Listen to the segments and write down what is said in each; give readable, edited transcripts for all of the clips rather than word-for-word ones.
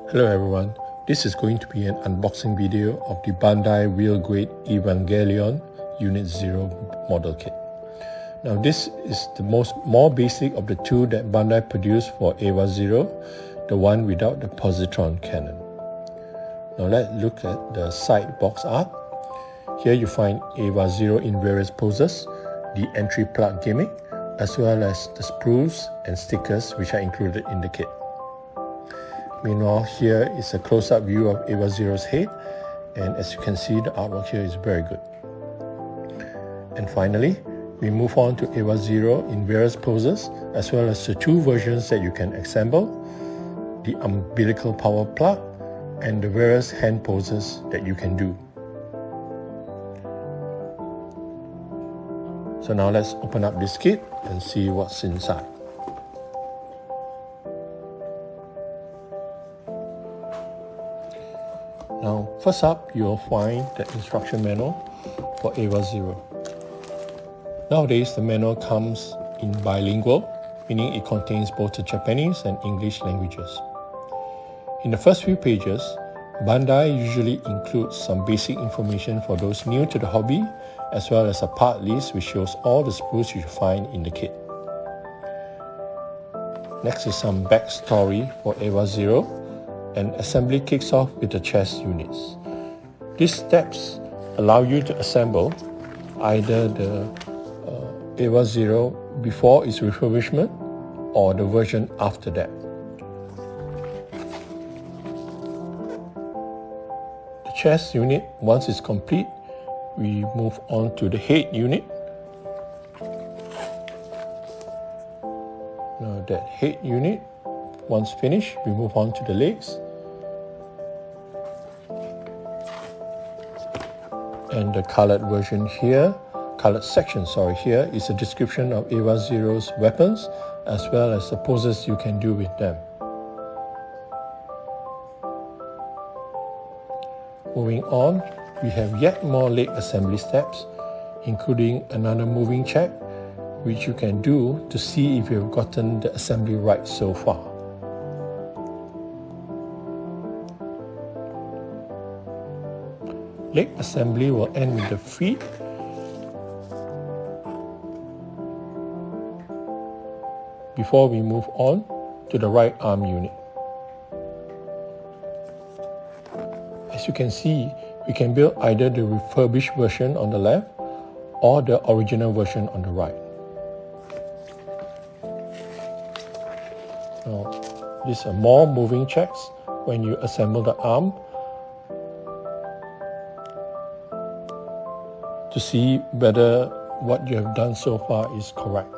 Hello everyone, this is going to be an unboxing video of the Bandai Real Grade Evangelion Unit-00 model kit. Now this is the more basic of the two that Bandai produced for EVA-0, the one without the positron cannon. Now let's look at the side box art. Here you find EVA-0 in various poses, the entry plug gimmick, as well as the sprues and stickers which are included in the kit. Meanwhile, here is a close-up view of EVA-0's head, and as you can see, the artwork here is very good. And finally, we move on to EVA-0 in various poses, as well as the two versions that you can assemble, the umbilical power plug, and the various hand poses that you can do. So now let's open up this kit and see what's inside. Now, first up, you'll find the instruction manual for EVA-0. Nowadays, the manual comes in bilingual, meaning it contains both the Japanese and English languages. In the first few pages, Bandai usually includes some basic information for those new to the hobby, as well as a part list which shows all the sprues you find in the kit. Next is some backstory for EVA-0, and assembly kicks off with the chest units. These steps allow you to assemble either the EVA-0 before its refurbishment or the version after that. The chest unit, once it's complete, we move on to the head unit. Now that head unit, once finished, we move on to the legs. And the colored version here, colored section here is a description of EVA-0's weapons as well as the poses you can do with them. Moving on, we have yet more leg assembly steps, including another moving check, which you can do to see if you've gotten the assembly right so far. Leg assembly will end with the feet, before we move on to the right arm unit. As you can see, we can build either the refurbished version on the left or the original version on the right. Now, these are more moving checks when you assemble the arm to see whether what you have done so far is correct.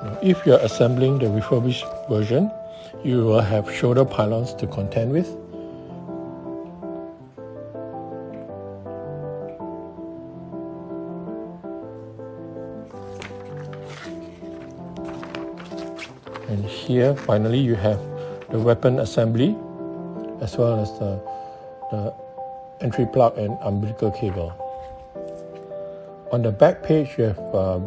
Now, if you are assembling the refurbished version, you will have shoulder pylons to contend with. And here, finally, you have the weapon assembly, as well as the entry plug and umbilical cable. On the back page, you have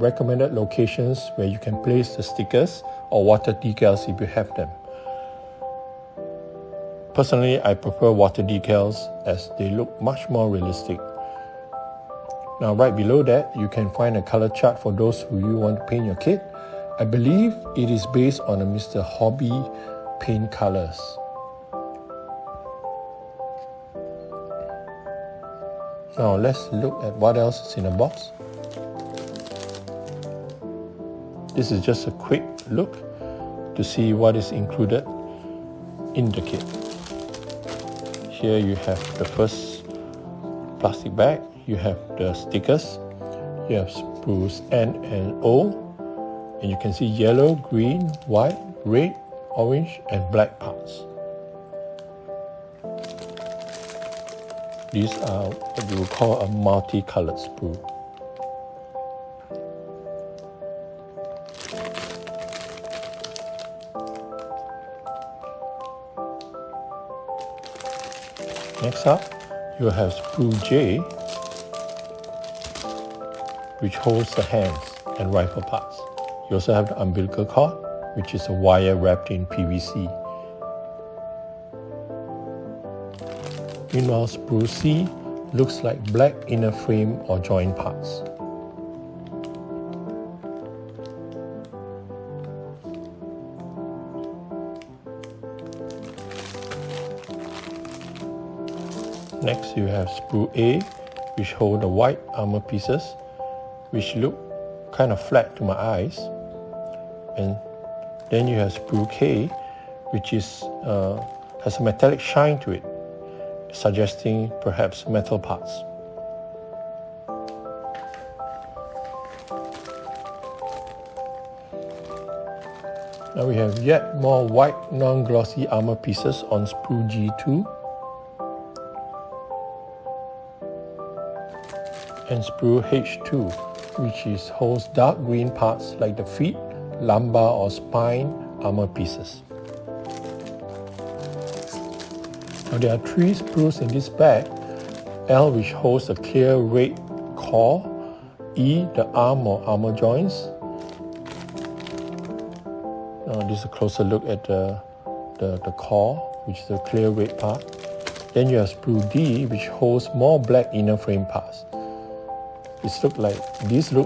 recommended locations where you can place the stickers or water decals if you have them. Personally, I prefer water decals as they look much more realistic. Now, right below that, you can find a color chart for those who you want to paint your kit. I believe it is based on a Mr. Hobby paint colors. Now let's look at what else is in the box. This is just a quick look to see what is included in the kit. Here you have the first plastic bag, you have the stickers, you have sprues N and O, and you can see yellow, green, white, red, orange, and black parts. These are what you would call a multicolored sprue. Next up, you have sprue J, which holds the hands and rifle parts. You also have the umbilical cord, which is a wire wrapped in PVC. Meanwhile, sprue C looks like black inner frame or joint parts. Next, you have sprue A, which hold the white armor pieces, which look kind of flat to my eyes. And then you have sprue K, which is has a metallic shine to it, suggesting perhaps metal parts. Now we have yet more white non-glossy armor pieces on sprue G2 and sprue H2, which holds dark green parts like the feet, lumbar or spine armor pieces. Now there are 3 sprues in this bag: L, which holds a clear red core, E, the arm or armor joints. Now this is a closer look at the core, which is the clear red part. Then you have sprue D, which holds more black inner frame parts. These look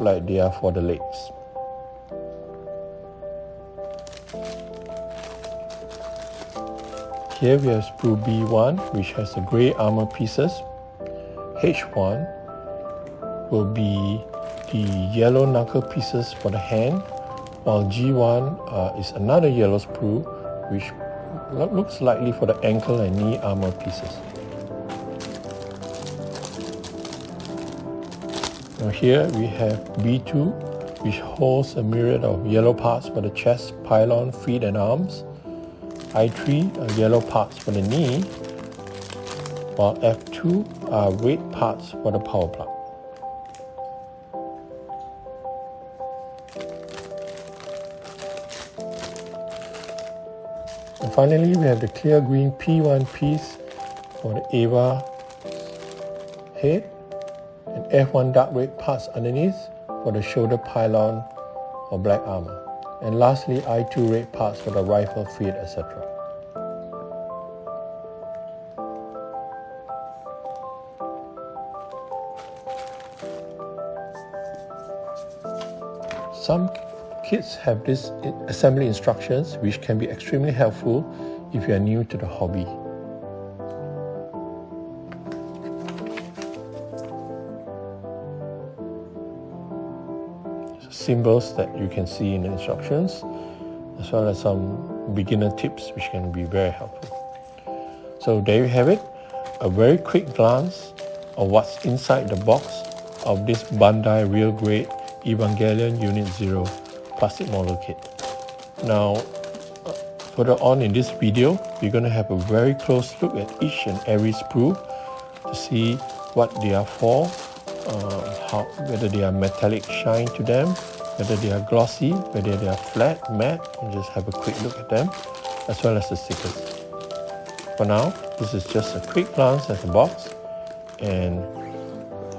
like they are for the legs. Here we have sprue B1, which has the grey armor pieces. H1 will be the yellow knuckle pieces for the hand, while G1 is another yellow sprue, which looks likely for the ankle and knee armor pieces. Now here we have B2, which holds a myriad of yellow parts for the chest, pylon, feet and arms. I3 are yellow parts for the knee, while F2 are red parts for the power plug. And finally, we have the clear green P1 piece for the Eva head, and F1 dark red parts underneath for the shoulder pylon or black armor. And lastly, I2 red parts for the rifle, feet, etc. Some kits have these assembly instructions, which can be extremely helpful if you are new to the hobby. Symbols that you can see in the instructions, as well as some beginner tips which can be very helpful. So there you have it, a very quick glance of what's inside the box of this Bandai Real Grade Evangelion Unit-00 plastic model kit. Now, further on in this video, we're going to have a very close look at each and every sprue to see what they are for, whether they are metallic shine to them, whether they are glossy, whether they are flat, matte, and just have a quick look at them, as well as the stickers. For now, this is just a quick glance at the box, and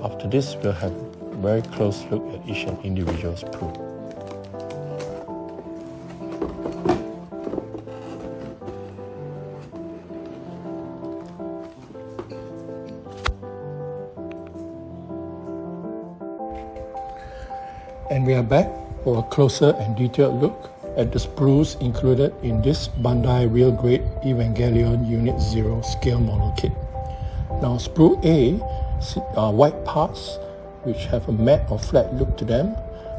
after this, we'll have a very close look at each and individual sprue. And we are back for a closer and detailed look at the sprues included in this Bandai Real Grade Evangelion Unit-00 scale model kit. Now, sprue A are white parts which have a matte or flat look to them.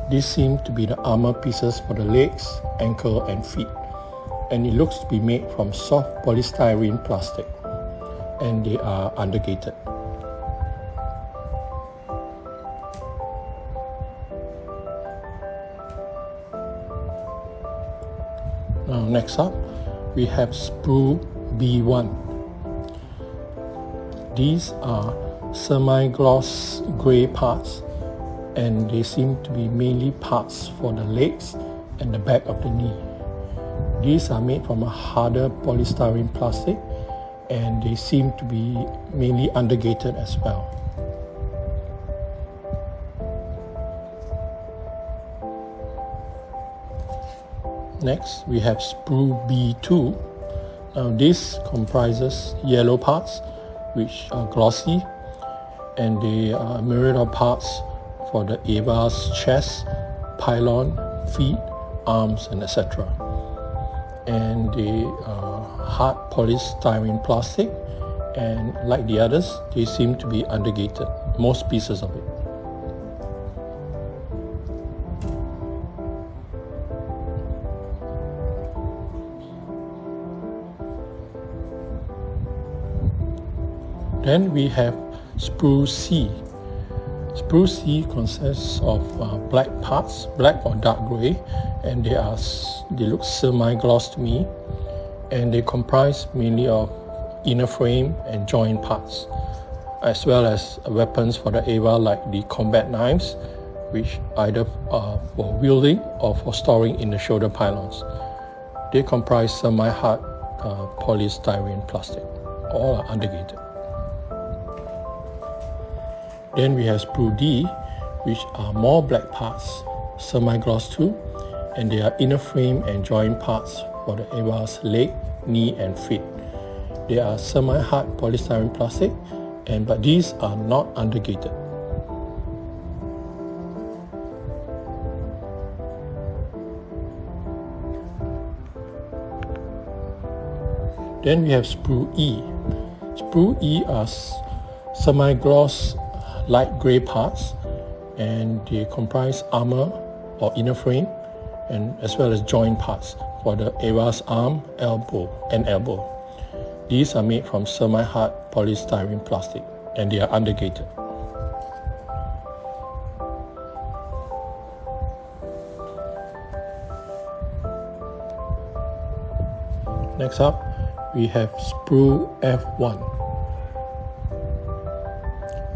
These seem to be the armor pieces for the legs, ankle and feet, and it looks to be made from soft polystyrene plastic, and they are undergated. Now next up, we have sprue B1. These are semi-gloss grey parts, and they seem to be mainly parts for the legs and the back of the knee. These are made from a harder polystyrene plastic, and they seem to be mainly undergated as well. Next, we have sprue B2. Now this comprises yellow parts which are glossy, and they are myriad of parts for the EVA's chest, pylon, feet, arms, and etc. And they are hard polystyrene plastic, and like the others, they seem to be undergated, most pieces of it. Then we have sprue C. Sprue C consists of black parts, black or dark gray, and they look semi-gloss to me, and they comprise mainly of inner frame and joint parts, as well as weapons for the EVA like the combat knives, which either for wielding or for storing in the shoulder pylons. They comprise semi-hard polystyrene plastic. All are undergated. Then we have sprue D, which are more black parts, semi-gloss too, and they are inner frame and joint parts for the EVA's leg, knee, and feet. They are semi-hard polystyrene plastic, but these are not undergated. Then we have sprue E. Sprue E are semi-gloss light gray parts, and they comprise armor or inner frame, and as well as joint parts for the EVA's arm, elbow. These are made from semi-hard polystyrene plastic, and they are undergated. Next up, we have sprue F1.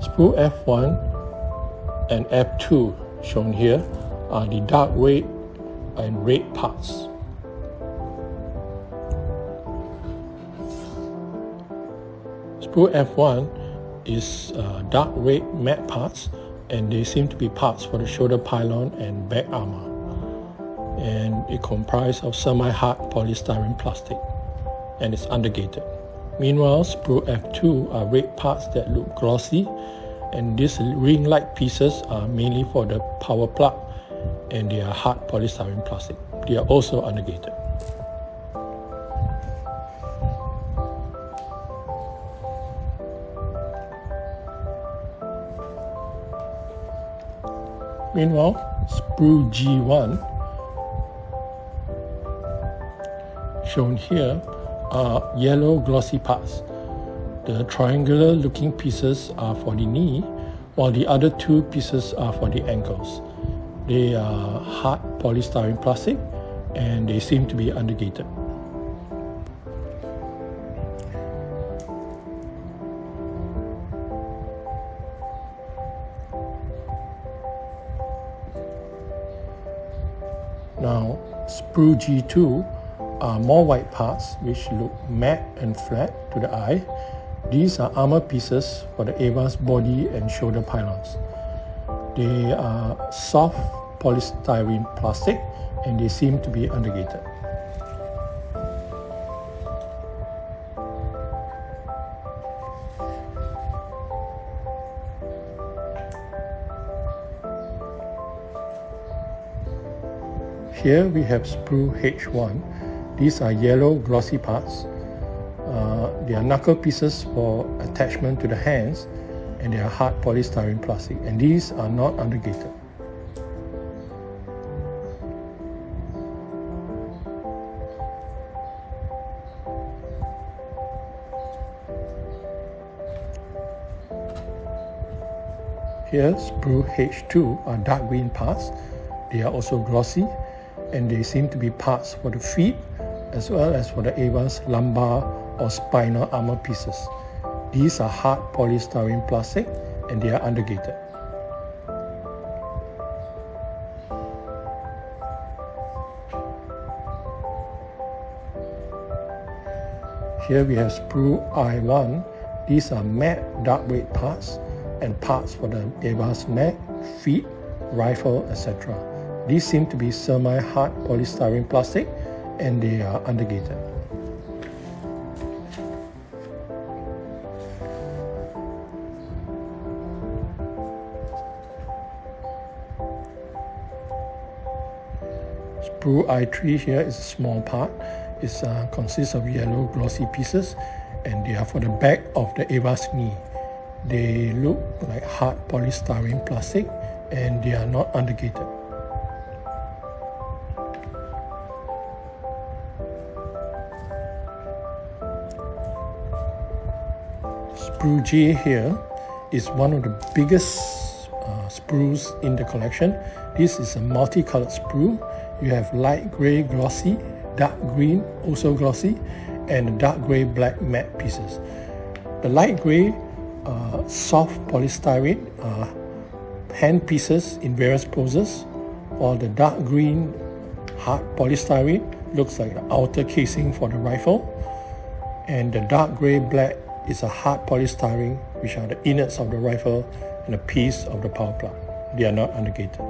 Sprue F1 and F2 shown here are the dark red and red parts. Sprue F1 is dark red matte parts, and they seem to be parts for the shoulder pylon and back armor, and it comprises of semi-hard polystyrene plastic, and it's undergated. Meanwhile, sprue F2 are red parts that look glossy, and these ring-like pieces are mainly for the power plug, and they are hard polystyrene plastic. They are also undergated. Meanwhile, sprue G1, shown here, are yellow glossy parts. The triangular looking pieces are for the knee, while the other two pieces are for the ankles. They are hard polystyrene plastic, and they seem to be undergated. Now, sprue G2 are more white parts which look matte and flat to the eye. These are armor pieces for the EVA's body and shoulder pylons. They are soft polystyrene plastic, and they seem to be undergated. Here we have sprue H1. These are yellow glossy parts. They are knuckle pieces for attachment to the hands, and they are hard polystyrene plastic, and these are not undergated. Here, sprue H2 are dark green parts. They are also glossy, and they seem to be parts for the feet, as well as for the EVA's lumbar or spinal armor pieces. These are hard polystyrene plastic, and they are undergated. Here we have sprue I1. These are matte dark red parts and parts for the EVA's neck, feet, rifle, etc. These seem to be semi-hard polystyrene plastic and they are ungated. Sprue I3 here is a small part. It consists of yellow glossy pieces and they are for the back of the Eva's knee. They look like hard polystyrene plastic and they are not ungated. Sprue G here is one of the biggest sprues in the collection. This is a multicolored sprue. You have light grey glossy, dark green also glossy, and dark grey black matte pieces. The light grey soft polystyrene are hand pieces in various poses, while the dark green hard polystyrene looks like the outer casing for the rifle, and the dark grey black is a hard polystyrene, which are the innards of the rifle and a piece of the power plug. They are not ungated.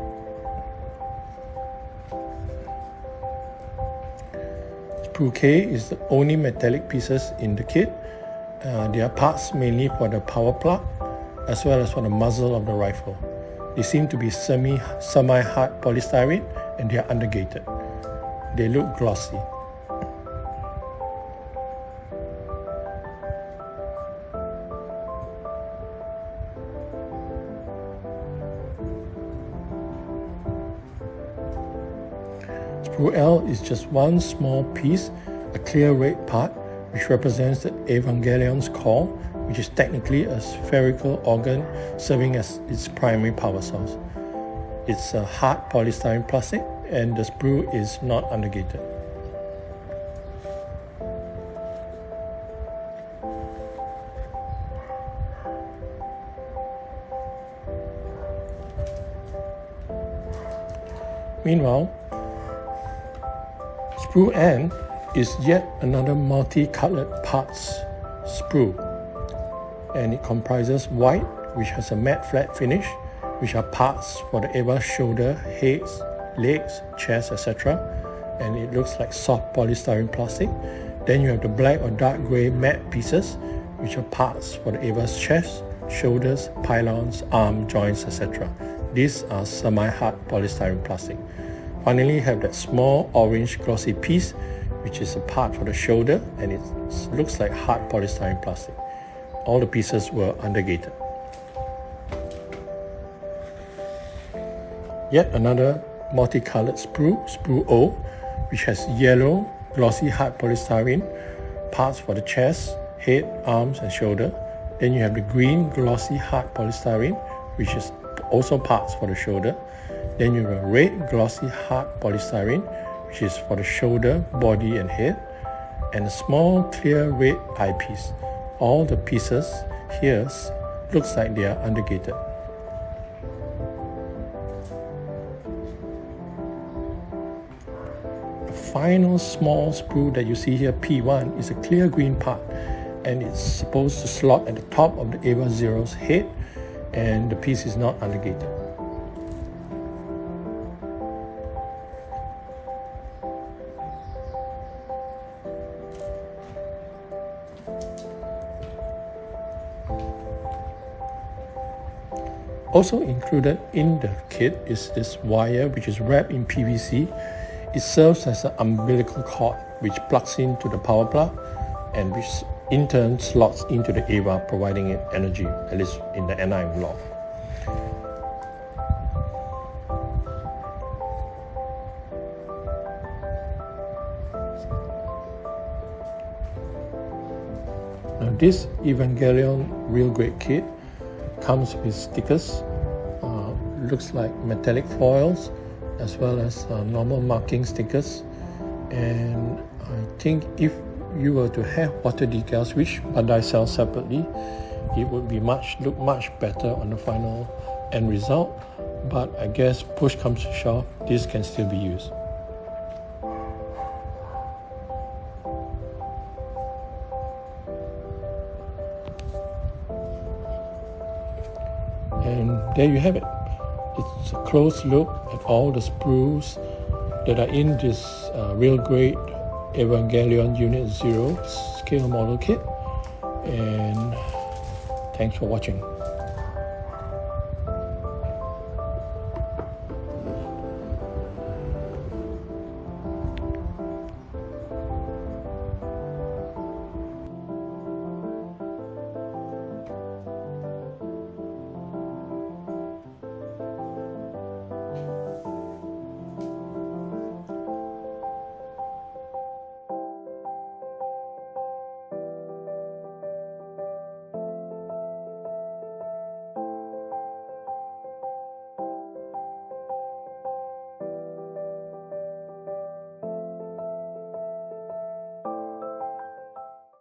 Sprue K is the only metallic pieces in the kit. They are parts mainly for the power plug as well as for the muzzle of the rifle. They seem to be semi-hard polystyrene and they are ungated. They look glossy. Sprue L is just one small piece, a clear red part, which represents the Evangelion's core, which is technically a spherical organ serving as its primary power source. It's a hard polystyrene plastic and the sprue is not ungated. Meanwhile, Sprue N is yet another multicolored parts sprue, and it comprises white, which has a matte flat finish, which are parts for the Eva's shoulder, heads, legs, chest, etc. And it looks like soft polystyrene plastic. Then you have the black or dark grey matte pieces, which are parts for the Eva's chest, shoulders, pylons, arm, joints, etc. These are semi-hard polystyrene plastic. Finally, you have that small orange glossy piece, which is a part for the shoulder, and it looks like hard polystyrene plastic. All the pieces were ungated. Yet another multicolored sprue, Sprue O, which has yellow, glossy hard polystyrene, parts for the chest, head, arms, and shoulder. Then you have the green, glossy hard polystyrene, which is also parts for the shoulder. Then you have a red, glossy hard polystyrene, which is for the shoulder, body, and head, and a small, clear red eyepiece. All the pieces here looks like they are ungated. The final small sprue that you see here, P1, is a clear green part, and it's supposed to slot at the top of the Eva Zero's head, and the piece is not ungated. Also included in the kit is this wire, which is wrapped in PVC. It serves as an umbilical cord which plugs into the power plug and which in turn slots into the Eva, providing it energy, at least in the NI block. Now this Evangelion real grade kit comes with stickers, looks like metallic foils as well as normal marking stickers, and I think if you were to have water decals, which Bandai sells separately, it would look much better on the final end result, but I guess push comes to shove, this can still be used. And there you have it. It's a close look at all the sprues that are in this real grade Evangelion Unit-00 scale model kit. And thanks for watching.